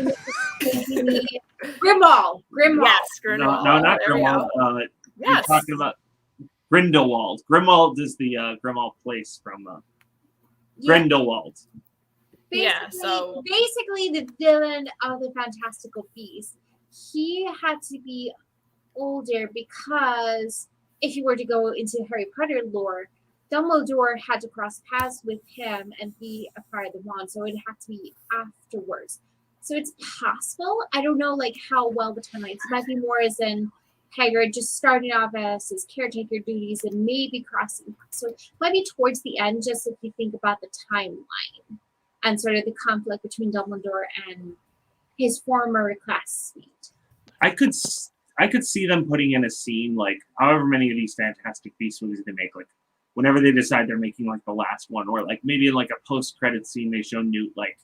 Grimwald. Yes, No, Grindelwald. no, not There we go. Grimwald. You're Yes. talking about Grindelwald. Grimwald is the Grimwald place from Grindelwald. Yeah, so- basically the villain of the Fantastical Beasts, he had to be older because if you were to go into Harry Potter lore, Dumbledore had to cross paths with him and he acquired the wand, so it had to be afterwards. So it's possible. I don't know like how well the timelines. It might be more as in Hagrid just starting off as his caretaker duties and maybe crossing. So it might be towards the end, just if you think about the timeline and sort of the conflict between Dumbledore and his former classmate. I could see them putting in a scene like however many of these Fantastic Beasts movies they make, like whenever they decide they're making like the last one, or like maybe in like a post-credit scene they show Newt like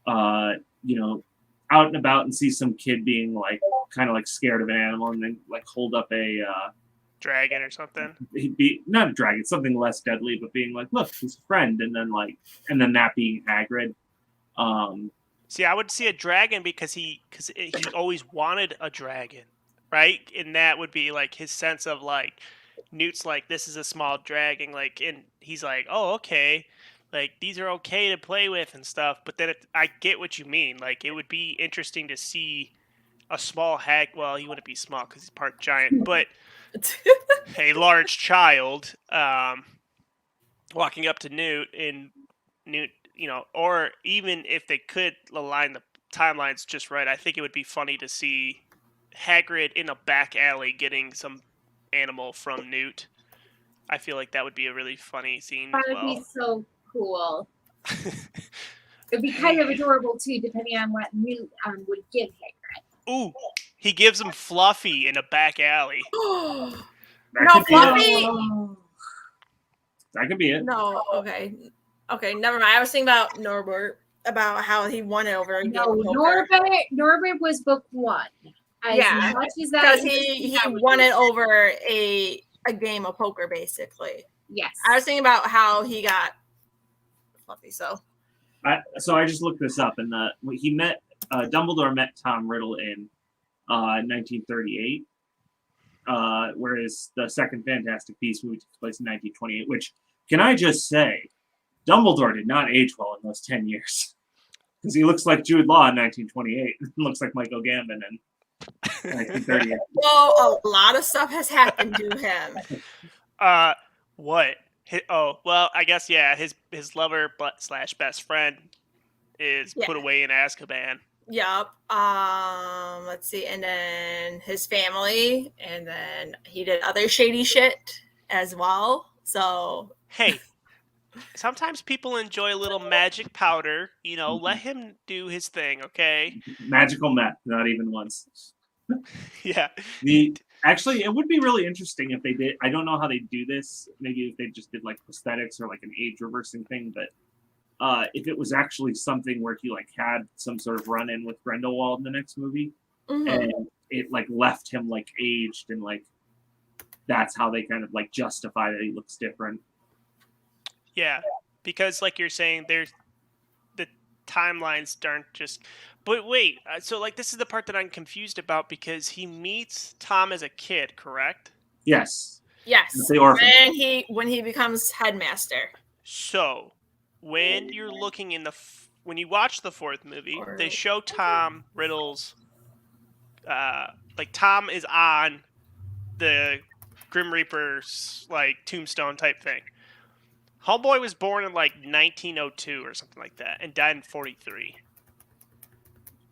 out and about and see some kid being like kind of like scared of an animal and then like hold up a Dragon or something. he'd be not a dragon, something less deadly, but being like, look, he's a friend, and then that being Hagrid. See, I would see a dragon because he always wanted a dragon, right? And that would be like his sense of like Newt's like, this is a small dragon, like, and he's like, oh, okay, like these are okay to play with and stuff. But then I get what you mean. Like, it would be interesting to see a small hag. Well, he wouldn't be small because he's part giant, but a large child walking up to Newt, and Newt, or even if they could align the timelines just right, I think it would be funny to see Hagrid in a back alley getting some animal from Newt. I feel like that would be a really funny scene That as would be well. so cool. It'd be kind of adorable too, depending on what Newt would give Hagrid. Ooh, he gives him Fluffy in a back alley. That No, could be it. Fluffy. Oh. That could be it. No, okay, never mind. I was thinking about Norbert, about how he won it over. a No, game of poker. Norbert was book one. As Yeah, much as that, Because he that would won be- it over a game of poker, basically. Yes. I was thinking about how he got Fluffy. So So I just looked this up, and he met Dumbledore met Tom Riddle in in 1938. Whereas the second Fantastic Beasts movie takes place in 1928, which, can I just say, Dumbledore did not age well in those 10 years. Because he looks like Jude Law in 1928 and looks like Michael Gambon in 1938. Well, a lot of stuff has happened to him. What? Oh, well, I guess, yeah, his lover slash best friend is put away in Azkaban. Yep. Let's see. And then his family, and then he did other shady shit as well. So Hey, sometimes people enjoy a little magic powder. You know, let him do his thing, okay? Magical meth, not even once. Yeah. Actually, it would be really interesting if they did. I don't know how they do this. Maybe if they just did like prosthetics or like an age reversing thing. But if it was actually something where he like had some sort of run in with Grindelwald in the next movie, and it like left him like aged, and like that's how they kind of like justify that he looks different. Yeah, because like you're saying, the timelines aren't just. But wait, so like this is the part that I'm confused about because he meets Tom as a kid, correct? Yes. yes, The orphan. when he becomes headmaster. So when you're looking in when you watch the fourth movie, they show Tom Riddle's, like Tom is on the Grim Reaper's like tombstone type thing. Homeboy was born in like 1902 or something like that and died in 43.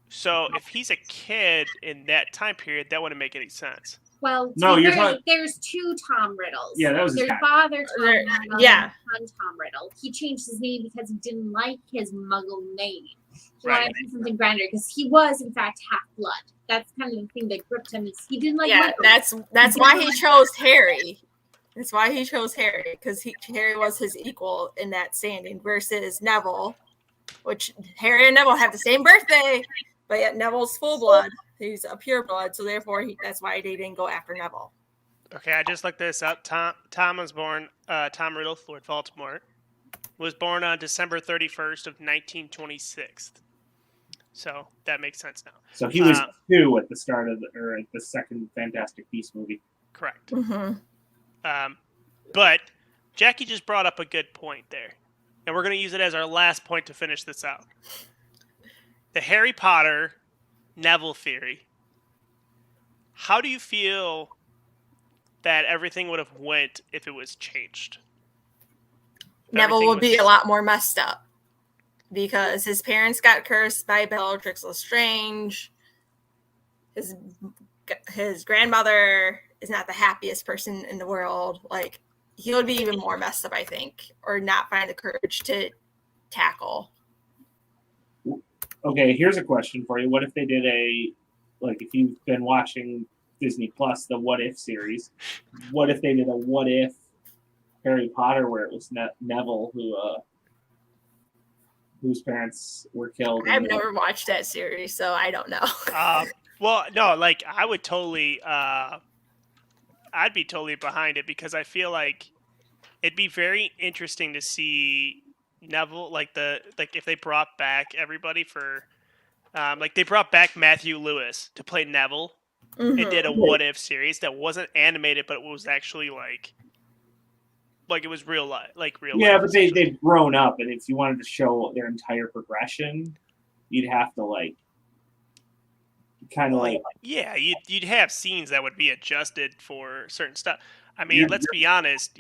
So if he's a kid in that time period, that wouldn't make any sense. Well, No, you're talking. there's two Tom Riddles. Yeah, that was his There's dad. father Tom There- Riddle yeah. and son Tom Riddle. He changed his name because he didn't like his Muggle name. He Right. wanted to do something grander because he was in fact half blood. That's kind of the thing that gripped him. Is he didn't like. Yeah, Muggles. that's why he chose Harry. That's why he chose Harry, because Harry was his equal in that standing versus Neville, which Harry and Neville have the same birthday, but yet Neville's full blood. He's a pure blood, so therefore that's why they didn't go after Neville. Okay, I just looked this up. Tom was born. Tom Riddle, Lord Voldemort, was born on December 31st of 1926. So that makes sense now. So he was 2 at the start of the second Fantastic Beasts movie. Correct. Mm-hmm. But Jackie just brought up a good point there, and we're going to use it as our last point to finish this out. The Harry Potter Neville theory. How do you feel that everything would have went if it was changed? Neville would be a lot more messed up because his parents got cursed by Bellatrix Lestrange. His grandmother is not the happiest person in the world. Like, he would be even more messed up, I think, or not find the courage to tackle. Okay, here's a question for you. What if they did if you've been watching Disney Plus, the What If series, what if they did a What If Harry Potter where it was Neville whose parents were killed? I've never watched that series, so I don't know. Well, no, like I would totally, I'd be totally behind it because I feel like it'd be very interesting to see Neville, if they brought back everybody for, they brought back Matthew Lewis to play Neville and did a What If series that wasn't animated, but it was actually like it was real life, Yeah, life, but they've grown up, and if you wanted to show their entire progression, you'd have to yeah, you'd have scenes that would be adjusted for certain stuff. I mean, let's be honest,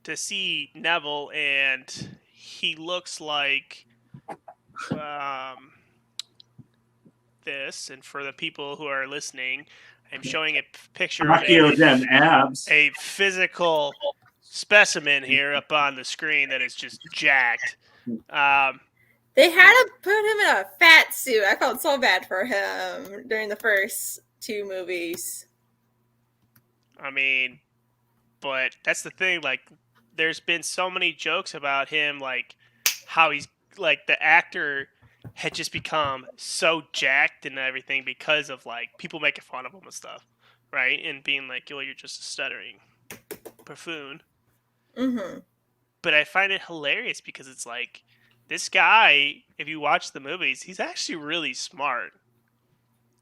to see Neville and he looks like this, and for the people who are listening, I'm showing a picture of them abs. a physical specimen here up on the screen that is just jacked. They had to put him in a fat suit. I felt so bad for him during the first 2 movies. I mean, but that's the thing. Like, there's been so many jokes about him, like how he's like the actor had just become so jacked and everything because of like people making fun of him and stuff, right? And being like, "Oh, you're just a stuttering buffoon." Mm-hmm. But I find it hilarious because it's like this guy. If you watch the movies, he's actually really smart,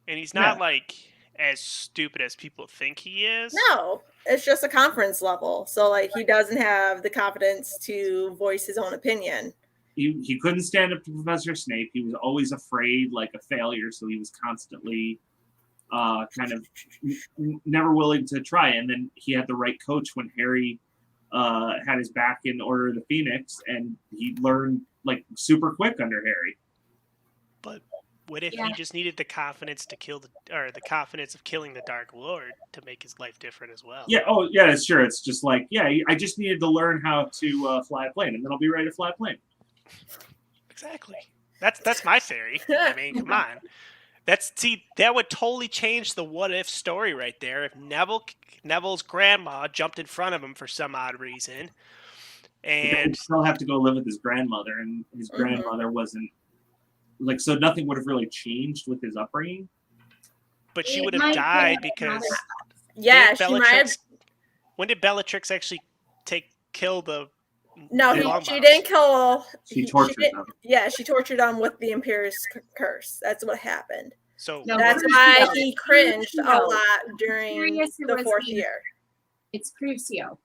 and he's not like as stupid as people think he is. No, it's just a conference level. So like he doesn't have the confidence to voice his own opinion. He couldn't stand up to Professor Snape. He was always afraid, like a failure, so he was constantly kind of never willing to try. And then he had the right coach when Harry had his back in Order of the Phoenix, and he learned like super quick under Harry. But what if Yeah. he just needed the confidence to kill the confidence of killing the Dark Lord to make his life different as well? Yeah. Oh, yeah. Sure. It's just like, yeah, I just needed to learn how to fly a plane, and then I'll be ready to fly a plane. Exactly. That's my theory. I mean, come on. That would totally change the what if story right there if Neville's grandma jumped in front of him for some odd reason. And And still have to go live with his grandmother, and his grandmother wasn't like, so nothing would have really changed with his upbringing. but she It would have might died be because Yeah, didn't she might have. when did Bellatrix actually kill the No, the he, Longbottoms? she didn't kill. She tortured them. Yeah, she tortured him with the Imperius curse. That's what happened. So No, That's Crucio. why he cringed a Crucio. lot during Imperius the was fourth the- year. It's Crucio.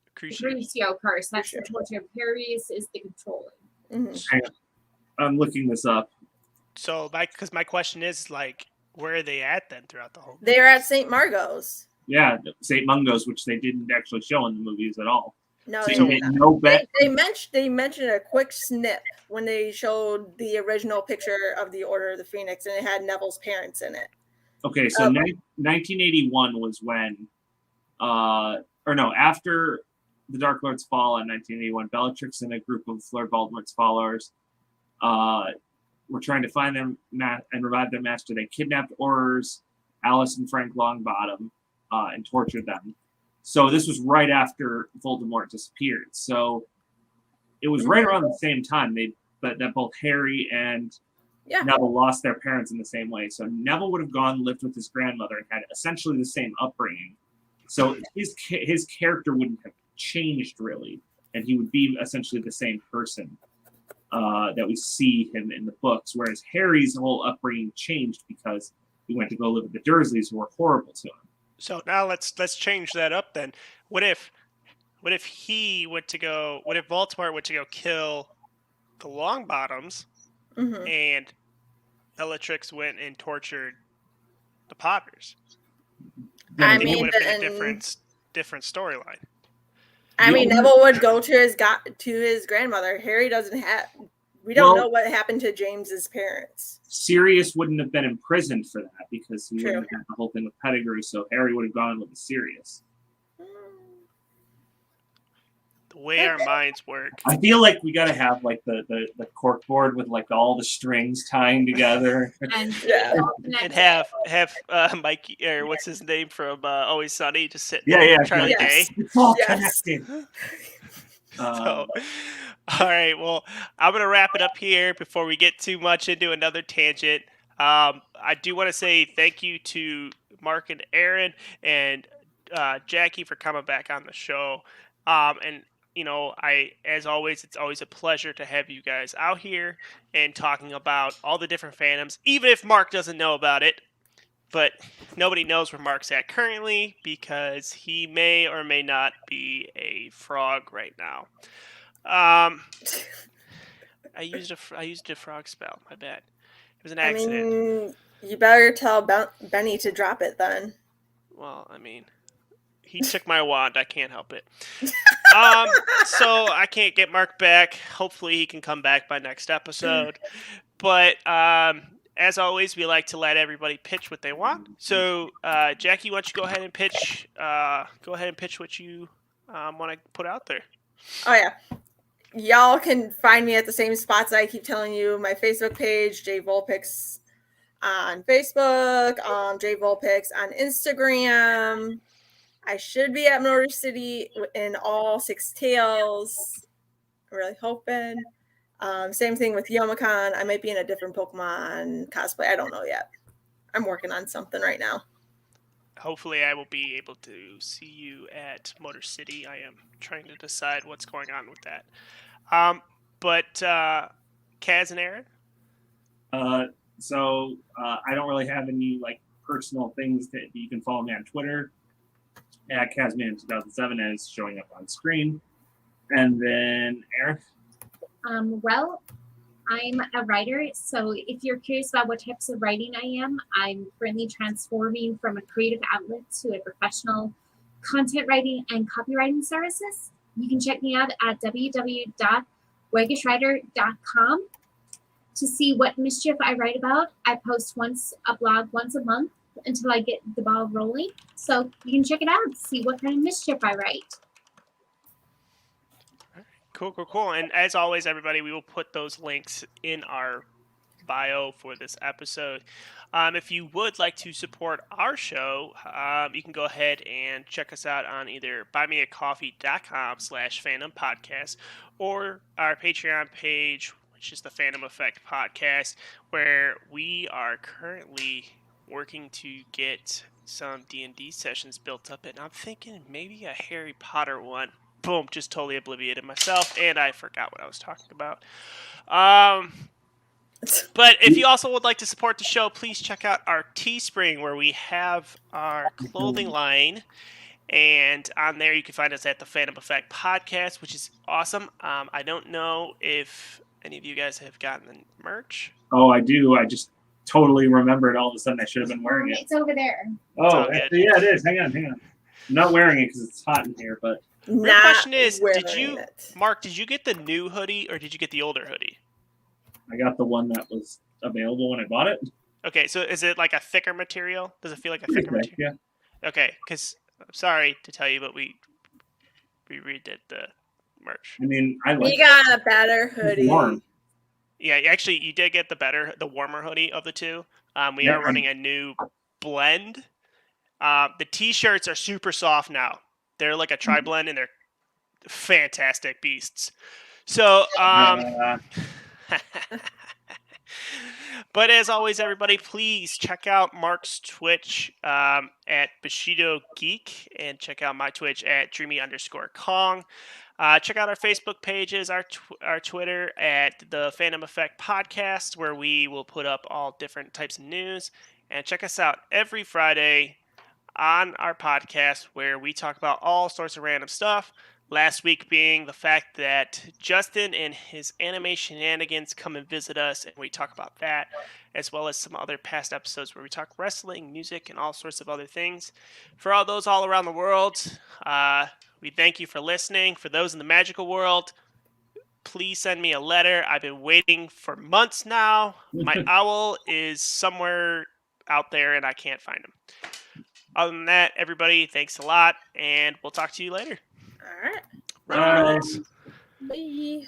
The Cruciate. Crucio curse. That's the Crucio. torture. Imperius is the controlling. Mhm. I'm looking this up. So my question is like, where are they at then throughout the whole? They're at St. Margot's. Yeah, St. Mungo's, which they didn't actually show in the movies at all. No, So they you did made not. no bet. They mentioned a quick snip when they showed the original picture of the Order of the Phoenix, and it had Neville's parents in it. Okay, so 1981 was when, after the Dark Lord's fall in 1981, Bellatrix and a group of Lord Voldemort's followers were trying to find them and revive their master. They kidnapped Aurors, Alice and Frank Longbottom, and tortured them. So this was right after Voldemort disappeared. So it was right around the same time that both Harry and Yeah. Neville lost their parents in the same way. So Neville would have gone and lived with his grandmother and had essentially the same upbringing. So his character wouldn't have changed really, and he would be essentially the same person that we see him in the books. Whereas Harry's whole upbringing changed because he went to go live with the Dursleys, who were horrible to him. So now let's change that up then. What if he went to go? What if Voldemort went to go kill the Longbottoms, Mhm. and Bellatrix went and tortured the Potters? Then I I think it mean, would have been a then- different storyline. I mean, The- Neville would go to his grandmother. Harry doesn't have. We don't Well- know what happened to James's parents. Sirius wouldn't have been imprisoned for that because he True. wouldn't have had the whole thing with Pettigrew. So Harry would have gone with Sirius. The way our minds work. I feel like we got to have like the cork board with like all the strings tying together. And Yeah. And have Mikey, or what's his name from Always Sunny, just sitting Yeah, there, yeah, Charlie yes. Day. It's all Yes. connected. So, all right. Well, I'm gonna wrap it up here before we get too much into another tangent. I do want to say thank you to Mark and Aaron and Jackie for coming back on the show. And as always, it's always a pleasure to have you guys out here and talking about all the different fandoms, even if Mark doesn't know about it. But nobody knows where Mark's at currently because he may or may not be a frog right now. I used a frog spell. My bad. It was an I accident. mean, you better tell Benny to drop it then. Well, I mean, he took my wand. I can't help it. So I can't get Mark back. Hopefully, he can come back by next episode. But as always, we like to let everybody pitch what they want. So, Jackie, why don't you go ahead and pitch? Go ahead and pitch what you want to put out there. Oh yeah. Y'all can find me at the same spots I keep telling you. My Facebook page, J Volpix on Facebook, J Volpix on Instagram. I should be at Motor City in all 6 tales. I'm really hoping. Same thing with Youmacon. I might be in a different Pokemon cosplay. I don't know yet. I'm working on something right now. Hopefully, I will be able to see you at Motor City. I am trying to decide what's going on with that. But Kaz and Aaron? So I don't really have any like personal things that you can follow me on Twitter at Casman2007 as showing up on screen. And then Eric. Well, I'm a writer, so if you're curious about what types of writing I am, I'm currently transforming from a creative outlet to a professional content writing and copywriting services. You can check me out at www.waggishwriter.com to see what mischief I write about. I post a blog once a month until I get the ball rolling. So you can check it out, see what kind of mischief I write. Cool. And as always, everybody, we will put those links in our bio for this episode. If you would like to support our show, you can go ahead and check us out on either buymeacoffee.com/fandompodcast or our Patreon page, which is the Fandom Effect Podcast, where we are currently working to get some D&D sessions built up, and I'm thinking maybe a Harry Potter one. Boom, just totally obliviated myself, and I forgot what I was talking about. But if you also would like to support the show, please check out our Teespring, where we have our clothing line. And on there, you can find us at the Phantom Effect Podcast, which is awesome. I don't know if any of you guys have gotten the merch. Oh, I do. I just totally remembered all of a sudden I should have been wearing it. It's over there. Oh, all good. actually, yeah, it is. Hang on. I'm not wearing it because it's hot in here, but Real question is, wearing it. Mark, did you get the new hoodie or did you get the older hoodie? I got the one that was available when I bought it. Okay, so is it like a thicker material? Does it feel like a thicker Pretty thick, material? yeah. Okay, because I'm sorry to tell you, but we redid the merch. I mean, I like You got a better hoodie. warm. Yeah, actually, you did get the warmer hoodie of the two. We Yeah, are running a new blend. The t-shirts are super soft now. They're like a tri-blend, and they're fantastic beasts. So, but as always, everybody, please check out Mark's Twitch at Bushido Geek, and check out my Twitch at Dreamy_Kong. Check out our Facebook pages, our Twitter at the Phantom Effect Podcast, where we will put up all different types of news. And check us out every Friday on our podcast, where we talk about all sorts of random stuff. Last week being the fact that Justin and his anime shenanigans come and visit us, and we talk about that, as well as some other past episodes where we talk wrestling, music, and all sorts of other things. For all those all around the world, we thank you for listening. For those in the magical world, please send me a letter. I've been waiting for months now. My owl is somewhere out there, and I can't find him. Other than that, everybody, thanks a lot, and we'll talk to you later. All right. Run the Bye. rules. Bye.